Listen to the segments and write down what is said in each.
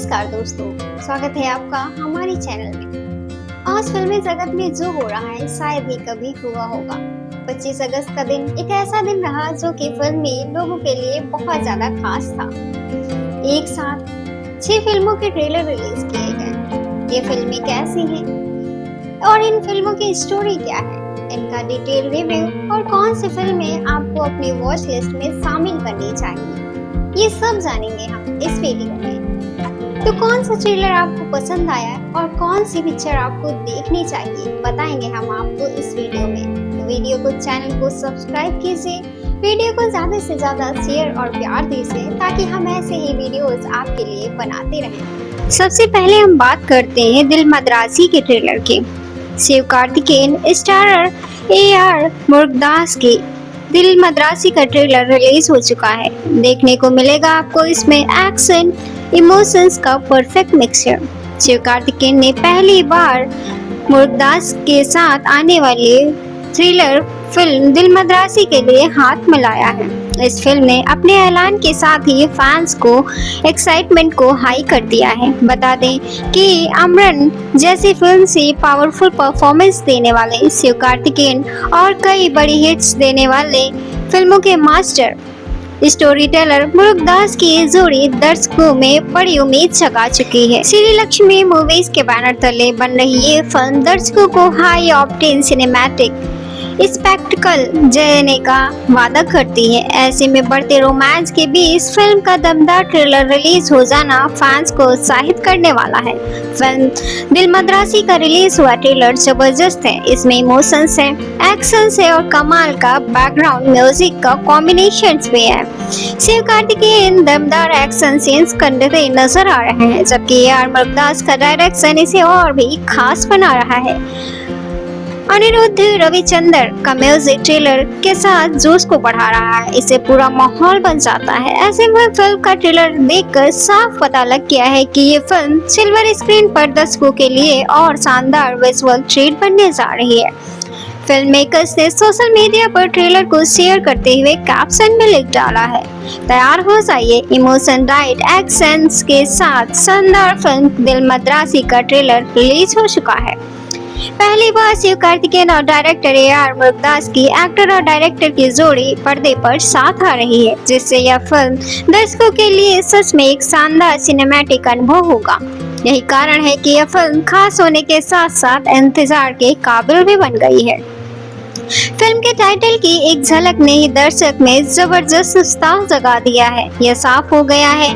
नमस्कार दोस्तों, स्वागत है आपका हमारे चैनल में। आज फिल्मी जगत में जो हो रहा है शायद ही कभी हुआ होगा। 25 अगस्त का दिन एक ऐसा दिन रहा जो कि फिल्मी लोगों के लिए बहुत ज्यादा खास था। एक साथ 6 फिल्मों के ट्रेलर रिलीज किए गए। ये फिल्में कैसी हैं और इन फिल्मों की स्टोरी क्या है, इनका डिटेल रिव्यू और कौन सी फिल्में आपको अपनी वॉच लिस्ट में शामिल करनी चाहिए, ये सब जानेंगे हम इस वीडियो में। तो कौन सा ट्रेलर आपको पसंद आया और कौन सी पिक्चर आपको देखनी चाहिए, बताएंगे हम आपको इस वीडियो में। तो वीडियो को, चैनल को सब्सक्राइब कीजिए, वीडियो को ज्यादा से ज्यादा शेयर और प्यार दीजिए ताकि हम ऐसे ही वीडियोस आपके लिए बनाते रहें। सबसे पहले हम बात करते हैं दिल मद्रासी के ट्रेलर की। शिव कार्तिकेयन स्टारर AR मुरुगदास की दिल मद्रासी का ट्रेलर रिलीज हो चुका है। देखने को मिलेगा आपको इसमें एक्शन इमोशंस का परफेक्ट मिक्सचर। शिव कार्तिकेयन ने पहली बार मुरुगदास के साथ आने वाली थ्रिलर फिल्म दिल मद्रासी के लिए हाथ मिलाया है। इस फिल्म ने अपने ऐलान के साथ ही फैंस को एक्साइटमेंट को हाई कर दिया है। बता दें कि अमरन जैसी फिल्म से पावरफुल परफॉर्मेंस देने वाले शिव कार्तिकेयन और कई बड़ी हिट्स देने वाले फिल्मों के मास्टर स्टोरी टेलर मुरुगदास की जोड़ी दर्शकों में बड़ी उम्मीद जगा चुकी है। श्री लक्ष्मी मूवीज के बैनर तले बन रही ये फिल्म दर्शकों को हाई ऑक्टेन सिनेमैटिक स्पेक्टिकल देने का वादा करती है। ऐसे में बढ़ते रोमांस के बीच फिल्म का दमदार ट्रेलर रिलीज हो जाना फैंस को उत्साहित करने वाला है। फिल्म दिल मद्रासी का रिलीज हुआ ट्रेलर जबरदस्त है। इसमें इमोशंस है, एक्शन है और कमाल का बैकग्राउंड म्यूजिक का कॉम्बिनेशन भी है। शिव कार्तिकेयन दमदार एक्शन सीन्स करते नजर आ रहे हैं, जबकि AR मुरुगदास का डायरेक्शन इसे और भी खास बना रहा है। अनिरुद्ध रविचंद्रन का म्यूजिक ट्रेलर के साथ जोश को बढ़ा रहा है, इससे पूरा माहौल बन जाता है। ऐसे में फिल्म का ट्रेलर देखकर साफ पता लग गया है कि ये फिल्म सिल्वर स्क्रीन पर दर्शकों के लिए और शानदार विजुअल ट्रीट बनने जा रही है। फिल्म मेकर्स ने सोशल मीडिया पर ट्रेलर को शेयर करते हुए कैप्शन में लिख डाला है, तैयार हो जाइए, इमोशन राइट एक्शन के साथ शानदार फिल्म दिल मद्रासी का ट्रेलर रिलीज हो चुका है। पहली बार शिव कार्तिकेयन और डायरेक्टर AR मुरुगदास की एक्टर और डायरेक्टर की जोड़ी पर्दे पर साथ आ रही है, जिससे यह फिल्म दर्शकों के लिए सच में एक शानदार सिनेमैटिक अनुभव होगा। यही कारण है कि यह फिल्म खास होने के साथ साथ इंतजार के काबिल भी बन गई है। फिल्म के टाइटल की एक झलक ने ही दर्शक में जबरदस्त उत्साह जगा दिया है। यह साफ हो गया है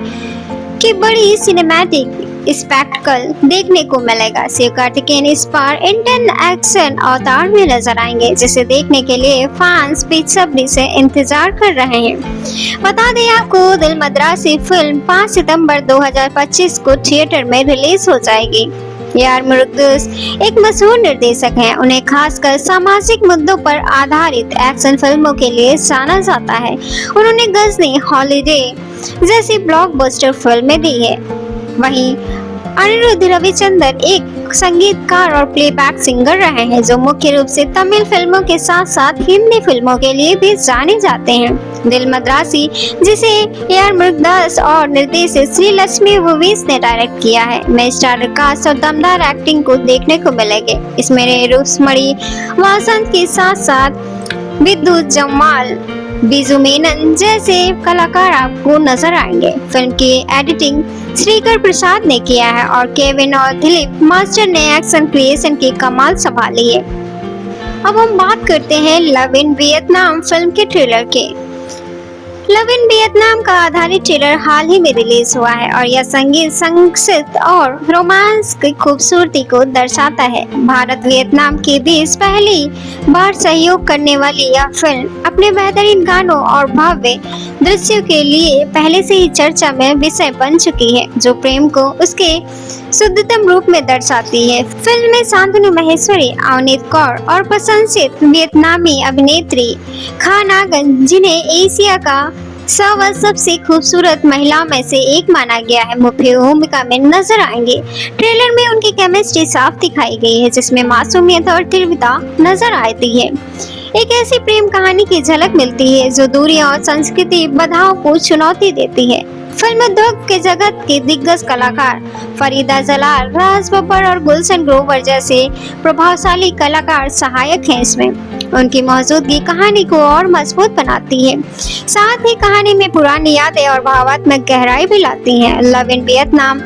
कि बड़ी सिनेमैटिक स्पेक्टिकल देखने को मिलेगा। शिव कार्तिकेयन इस बार इंटेंस एक्शन अवतार में नजर आएंगे, जिसे देखने के लिए फैंस बेसब्री से इंतजार कर रहे हैं। बता दें आपको दिल मद्रासी फिल्म 5 सितंबर 2025 को थिएटर में रिलीज हो जाएगी। AR मुरुगदास एक मशहूर निर्देशक हैं। उन्हें खासकर सामाजिक मुद्दों पर आधारित एक्शन फिल्मों के लिए जाना जाता है। उन्होंने गजनी, हॉलीडे जैसी ब्लॉकबस्टर फिल्में दी है। वहीं अनिरुद्ध रविचंद्रन एक संगीतकार और प्लेबैक सिंगर रहे हैं, जो मुख्य रूप से तमिल फिल्मों के साथ साथ हिंदी फिल्मों के लिए भी जाने जाते हैं। दिल मद्रासी, जिसे AR मुरुगदास और निर्देशक श्री लक्ष्मी मूवीज ने डायरेक्ट किया है, में स्टार कास्ट और दमदार एक्टिंग को देखने को मिलेंगे। इसमें रुक्मणी वसंत के साथ साथ विद्युत जम्वाल, बीजू मेनन जैसे कलाकार आपको नजर आएंगे। फिल्म की एडिटिंग श्रीकर प्रसाद ने किया है और केविन और दिलीप मास्टर ने एक्शन क्रिएशन की कमाल संभाली है। अब हम बात करते हैं लव इन वियतनाम फिल्म के ट्रेलर के। लव इन वियतनाम का आधारित ट्रेलर हाल ही में रिलीज हुआ है और यह संगीत, संगीत और रोमांस की खूबसूरती को दर्शाता है। भारत वियतनाम के बीच पहली बार सहयोग करने वाली यह फिल्म अपने बेहतरीन गानों और भव्य दृश्यों के लिए पहले से ही चर्चा में विषय बन चुकी है, जो प्रेम को उसके शुद्धतम रूप में दर्शाती है। फिल्म में शांतनु महेश्वरी, अवनीत कौर और प्रशंसित वियतनामी अभिनेत्री खा नागन, जिन्हें एशिया का सबसे खूबसूरत महिला में से एक माना गया है, मुख्य भूमिका में नजर आएंगे। ट्रेलर में उनकी केमिस्ट्री साफ दिखाई गई है, जिसमें मासूमियत और तीव्रता नजर आती है। एक ऐसी प्रेम कहानी की झलक मिलती है जो दूरी और संस्कृति बाधाओं को चुनौती देती है। फिल्म उद्योग के जगत के दिग्गज कलाकार फरीदा जलाल, राज बब्बर और गुलशन ग्रोवर जैसे प्रभावशाली कलाकार सहायक हैं इसमें। उनकी मौजूदगी कहानी को और मजबूत बनाती है, साथ ही कहानी में पुरानी यादें और भावात्मक गहराई भी लाती है। लव इन वियतनाम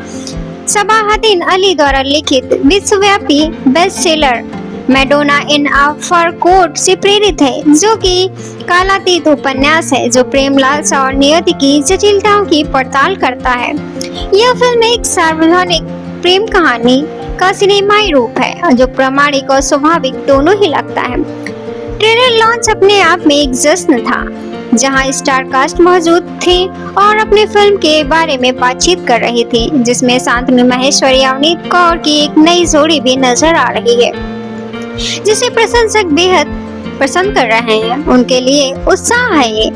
सबाहद्दीन अली द्वारा लिखित विश्वव्यापी बेस्टसेलर मैडोना इन अ फर कोट से प्रेरित है, जो कि कालातीत उपन्यास है जो प्रेम लालसा और नियति की जटिलताओं की पड़ताल करता है। यह फिल्म एक सार्वजनिक प्रेम कहानी का सिनेमाई रूप है जो प्रामाणिक और स्वाभाविक दोनों ही लगता है। ट्रेलर लॉन्च अपने आप में एक जश्न था, जहां स्टार कास्ट मौजूद थे और अपने फिल्म के बारे में बातचीत कर रही थी, जिसमें शांतनु माहेश्वरी और अवनीत कौर की एक नई जोड़ी भी नजर आ रही है, जिसे प्रशंसक बेहद पसंद कर रहे हैं। उनके लिए उत्साह है ये।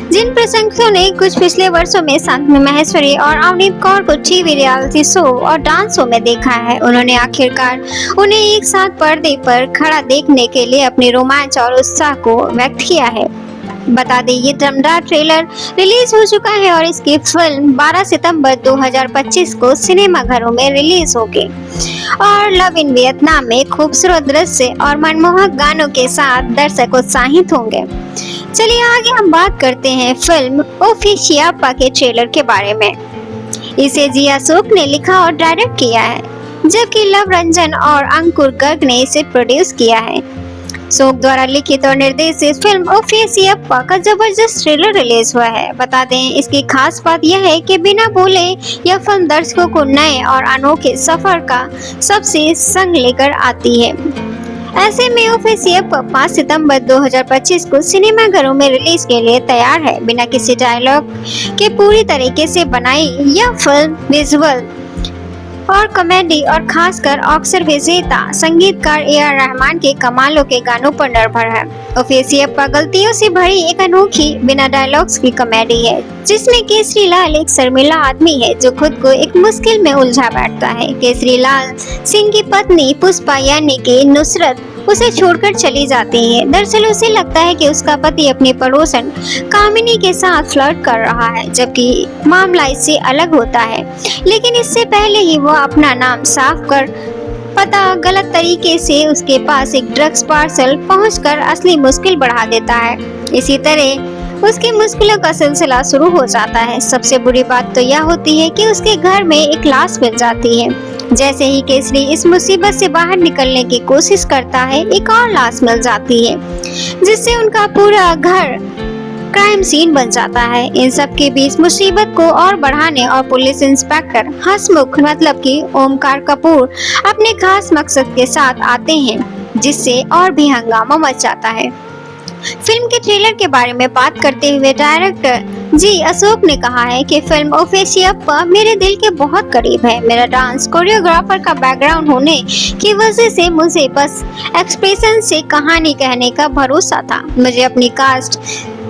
जिन प्रशंसकों ने कुछ पिछले वर्षों में शांतनु माहेश्वरी और अवनीत कौर को टीवी रियलिटी शो और डांस शो में देखा है, उन्होंने आखिरकार उन्हें एक साथ पर्दे पर खड़ा देखने के लिए अपने रोमांच और उत्साह को व्यक्त किया है। बता दें, ये दमदार ट्रेलर रिलीज हो चुका है और इसकी फिल्म 12 सितंबर 2025 को सिनेमाघरों में रिलीज होगी और लव इन वियतनाम में खूबसूरत दृश्य और मनमोहक गानों के साथ दर्शक उत्साहित होंगे। चलिए आगे हम बात करते हैं फिल्म ओफिशियाप्पा के ट्रेलर के बारे में। इसे जी अशोक ने लिखा और डायरेक्ट किया है, जबकि लव रंजन और अंकुर गर्ग ने इसे प्रोड्यूस किया है। शोक द्वारा लिखित और निर्देशित फिल्म ओफिशियाप्पा का जबरदस्त ट्रेलर रिलीज हुआ है। बता दें, इसकी खास बात यह है कि बिना बोले यह फिल्म दर्शकों को नए और अनोखे सफर का सबसे संग लेकर आती है। ऐसे में ओफिशियाप्पा 5 सितंबर 2025 को सिनेमाघरों में रिलीज के लिए तैयार है। बिना किसी डायलॉग के पूरी तरीके से बनाई यह फिल्म विजुअल और कॉमेडी और खासकर ऑस्कर विजेता संगीतकार ए.आर. रहमान के कमालों के गानों पर निर्भर है। ओफिशियाप्पा गलतियों से भरी एक अनोखी बिना डायलॉग्स की कॉमेडी है, जिसमें केसरी लाल एक शर्मिला आदमी है जो खुद को एक मुश्किल में उलझा बैठता है। केसरी लाल सिंह की पत्नी पुष्पा यानी कि नुसरत उसे छोड़कर चली जाती है। दरअसल उसे लगता है कि उसका पति अपनी पड़ोसन कामिनी के साथ फ्लर्ट कर रहा है, जबकि मामला इससे अलग होता है। लेकिन इससे पहले ही वह अपना नाम साफ कर पता गलत तरीके से उसके पास एक ड्रग्स पार्सल पहुंचकर असली मुश्किल बढ़ा देता है। इसी तरह उसकी मुश्किलों का सिलसिला शुरू हो जाता है। सबसे बुरी बात तो यह होती है कि उसके घर में एक लाश मिल जाती है। जैसे ही केसरी इस मुसीबत से बाहर निकलने की कोशिश करता है, एक और लाश मिल जाती है, जिससे उनका पूरा घर क्राइम सीन बन जाता है। इन सब के बीच मुसीबत को और बढ़ाने और पुलिस इंस्पेक्टर हसमुख मतलब कि ओमकार कपूर अपने खास मकसद के साथ आते हैं, जिससे और भी हंगामा मच जाता है। फिल्म के ट्रेलर के बारे में बात करते हुए डायरेक्टर जी अशोक ने कहा है कि फिल्म ओफिशियाप्पा मेरे दिल के बहुत करीब है। मेरा डांस कोरियोग्राफर का बैकग्राउंड होने की वजह से मुझे बस एक्सप्रेशन से कहानी कहने का भरोसा था। मुझे अपनी कास्ट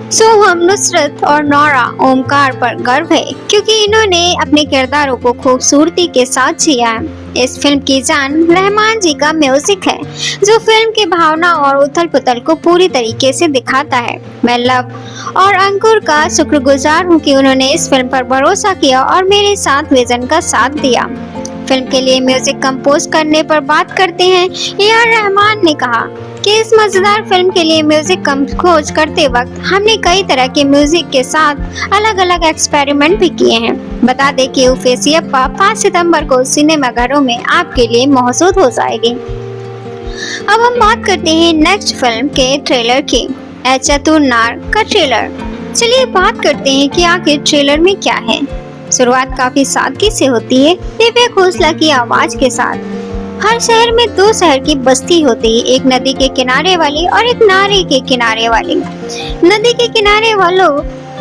सोहम, नुसरत और नौरा ओमकार पर गर्व है, क्योंकि इन्होंने अपने किरदारों को खूबसूरती के साथ जिया है। इस फिल्म की जान रहमान जी का म्यूजिक है, जो फिल्म की भावना और उथल पुथल को पूरी तरीके से दिखाता है। मैं लव और अंकुर का शुक्रगुजार हूँ कि उन्होंने इस फिल्म पर भरोसा किया और मेरे साथ विजन का साथ दिया। फिल्म के लिए म्यूजिक कंपोज करने पर बात करते हैं, ए.आर. रहमान ने कहा कि इस मजेदार फिल्म के लिए म्यूजिक कंपोज करते वक्त हमने कई तरह के म्यूजिक के साथ अलग अलग एक्सपेरिमेंट भी किए हैं। बता दें कि ओफिशियाप्पा 5 सितंबर को सिनेमाघरों में आपके लिए मौजूद हो जाएगी। अब हम बात करते हैं नेक्स्ट फिल्म के ट्रेलर की, ए चतुर नार का ट्रेलर। चलिए बात करते हैं कि आखिर ट्रेलर में क्या है। शुरुआत काफी सादगी से होती है, दिव्या खोसला की आवाज के साथ। हर शहर में 2 शहर की बस्ती होती है, एक नदी के किनारे वाली और एक नाले के किनारे वाली। नदी के किनारे वालों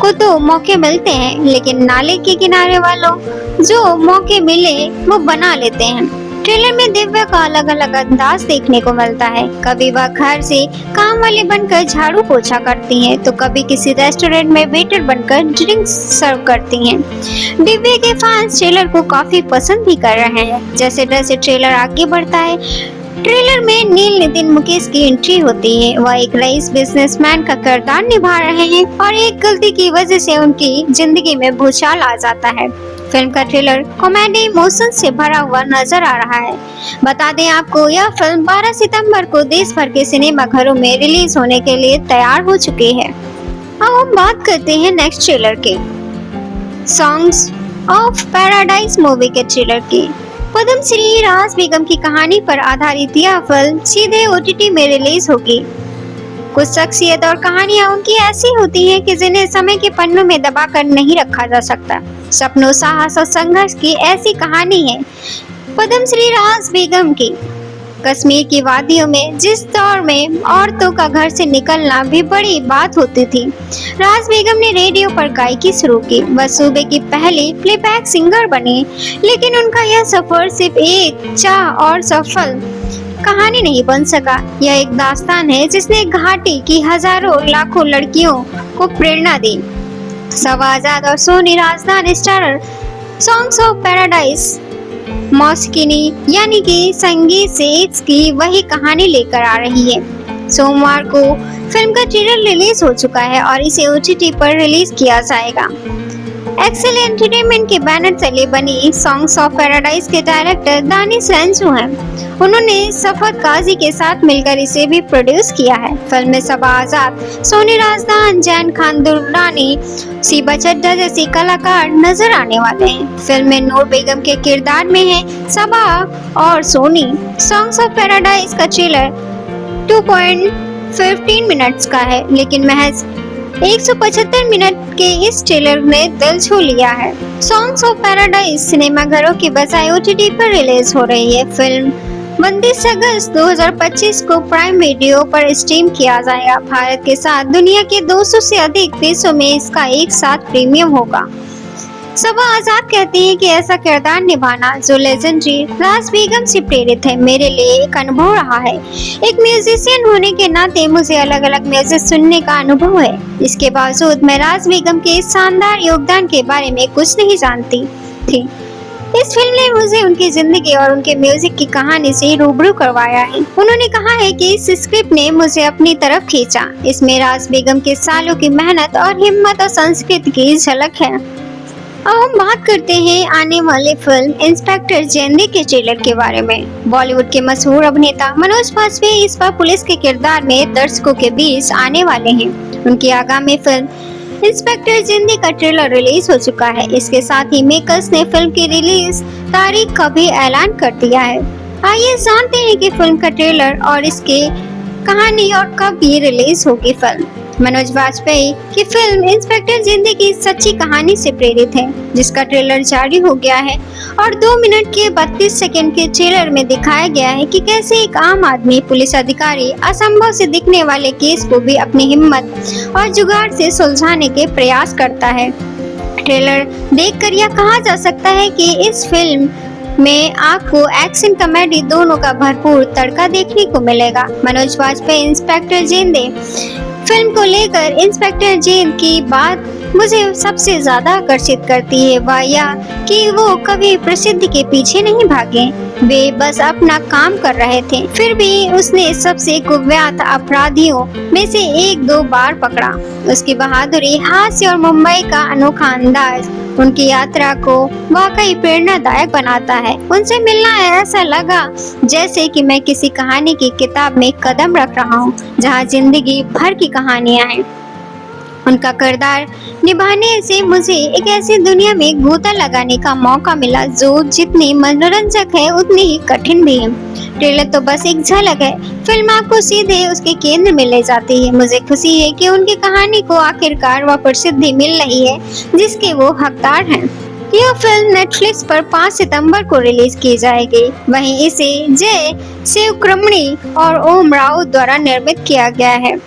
को तो मौके मिलते हैं, लेकिन नाले के किनारे वालों जो मौके मिले वो बना लेते हैं। ट्रेलर में दिव्या का अलग अलग अंदाज देखने को मिलता है। कभी वह घर से काम वाले बनकर झाड़ू पोछा करती हैं, तो कभी किसी रेस्टोरेंट में वेटर बनकर ड्रिंक्स सर्व करती हैं। दिव्या के फैंस ट्रेलर को काफी पसंद भी कर रहे हैं। जैसे जैसे ट्रेलर आगे बढ़ता है, ट्रेलर में नील नितिन मुकेश की एंट्री होती है। वह एक रईस बिजनेसमैन का किरदार निभा रहे हैं और एक गलती की वजह से उनकी जिंदगी में भूचाल आ जाता है। फिल्म का ट्रेलर कॉमेडी इमोशन से भरा हुआ नजर आ रहा है। बता दें आपको, यह फिल्म 12 सितंबर को देश भर के सिनेमा घरों में रिलीज होने के लिए तैयार हो चुकी है। अब हम बात करते हैं नेक्स्ट ट्रेलर के, सॉन्ग्स ऑफ पैराडाइज मूवी के ट्रेलर की। पद्मश्री राज बेगम की कहानी पर आधारित यह फिल्म सीधे OTT में रिलीज होगी। कुछ शख्सियत और कहानियां उनकी ऐसी होती हैं कि जिन्हें समय के पन्नों में दबाकर नहीं रखा जा सकता। सपनों, साहस और संघर्ष की ऐसी कहानी है पद्मश्री राज बेगम की। कश्मीर की वादियों में जिस दौर में औरतों का घर से निकलना भी बड़ी बात होती थी, राज बेगम ने रेडियो पर गायकी शुरू की। वह सूबे की पहली प्लेबैक सिंगर बनी, लेकिन उनका यह सफर सिर्फ एक चाह और सफल कहानी नहीं बन सका। यह एक दास्तान है जिसने घाटी की हजारों लाखों लड़कियों को प्रेरणा दी। सबा आजाद और Soni Razdan starrer songs of paradise मौसिकीनी यानी कि संगीत से इसकी वही कहानी लेकर आ रही है। सोमवार को फिल्म का ट्रेलर रिलीज हो चुका है और इसे OTT पर रिलीज किया जाएगा। एक्सेल एंटरटेनमेंट के बैनर तले बनी सॉन्ग्स ऑफ पैराडाइज के डायरेक्टर दानिश रंजू हैं। उन्होंने सफत काजी के साथ मिलकर इसे भी प्रोड्यूस किया है। फिल्म में सबा आजाद, सोनी राजदान, जैन खान दुर्रानी, सीबा चड्ढा जैसे कलाकार नजर आने वाले हैं। फिल्म में नूर बेगम के किरदार में है सबा और सोनी। सॉन्ग्स ऑफ पैराडाइज का ट्रेलर 2.15 मिनट्स का है, लेकिन महज 175 मिनट के इस ट्रेलर ने दिल छू लिया है। सॉन्ग्स ऑफ पैराडाइज सिनेमाघरों की बजाय OTT पर रिलीज हो रही है। फिल्म 29 अगस्त 2025 को प्राइम वीडियो पर स्ट्रीम किया जाएगा। भारत के साथ दुनिया के 200 से अधिक देशों में इसका एक साथ प्रीमियम होगा। सबा आजाद कहती हैं कि ऐसा किरदार निभाना जो लेजेंडरी राज बेगम से प्रेरित है, मेरे लिए एक अनुभव रहा है। एक म्यूजिशियन होने के नाते मुझे अलग अलग म्यूजिक सुनने का अनुभव है। इसके बावजूद मैं राज बेगम के इस शानदार योगदान के बारे में कुछ नहीं जानती थी। इस फिल्म ने मुझे उनकी जिंदगी और उनके म्यूजिक की कहानी से रूबरू करवाया है। उन्होंने कहा है कि इस स्क्रिप्ट ने मुझे अपनी तरफ खींचा। इसमें राज बेगम के सालों की मेहनत और हिम्मत और संस्कृति की झलक है। अब हम बात करते हैं आने वाली फिल्म इंस्पेक्टर जेंदे के ट्रेलर के बारे में। बॉलीवुड के मशहूर अभिनेता मनोज बाजपेयी इस बार पुलिस के किरदार में दर्शकों के बीच आने वाले हैं। उनकी आगामी फिल्म इंस्पेक्टर जेंदे का ट्रेलर रिलीज हो चुका है। इसके साथ ही मेकर्स ने फिल्म की रिलीज तारीख का भी ऐलान कर दिया है। आइए जानते हैं कि फिल्म का ट्रेलर और इसके कहानी और कब ये रिलीज होगी। फिल्म मनोज बाजपेयी की फिल्म इंस्पेक्टर जेंदे की सच्ची कहानी से प्रेरित है, जिसका ट्रेलर जारी हो गया है और 2 मिनट के 32 सेकंड के ट्रेलर में दिखाया गया है कि कैसे एक आम आदमी पुलिस अधिकारी असंभव से दिखने वाले केस को भी अपनी हिम्मत और जुगाड़ से सुलझाने के प्रयास करता है। ट्रेलर देखकर यह कहा जा सकता है कि इस फिल्म में आपको एक्शन कॉमेडी दोनों का भरपूर तड़का देखने को मिलेगा। मनोज बाजपेयी इंस्पेक्टर जेंदे फिल्म को लेकर इंस्पेक्टर जेंद की बात मुझे सबसे ज्यादा आकर्षित करती है वह यह कि वो कभी प्रसिद्धि के पीछे नहीं भागे। वे बस अपना काम कर रहे थे, फिर भी उसने सबसे कुख्यात अपराधियों में से 1-2 बार पकड़ा। उसकी बहादुरी, हास्य और मुंबई का अनोखा अंदाज उनकी यात्रा को वाकई प्रेरणादायक बनाता है। उनसे मिलना ऐसा लगा जैसे कि मैं किसी कहानी की किताब में कदम रख रहा हूँ, जहाँ जिंदगी भर की कहानियाँ हैं। उनका किरदार निभाने से मुझे एक ऐसी दुनिया में गोता लगाने का मौका मिला जो जितनी मनोरंजक है उतनी ही कठिन भी है। ट्रेलर तो बस एक झलक है, फिल्म आपको सीधे उसके केंद्र में ले जाती है। मुझे खुशी है कि उनकी कहानी को आखिरकार वह प्रसिद्धि मिल रही है जिसके वो हकदार हैं। यह फिल्म नेटफ्लिक्स पर 5 सितंबर को रिलीज की जाएगी। वहीं इसे जय शिवक्रमणी और ओम राउत द्वारा निर्मित किया गया है।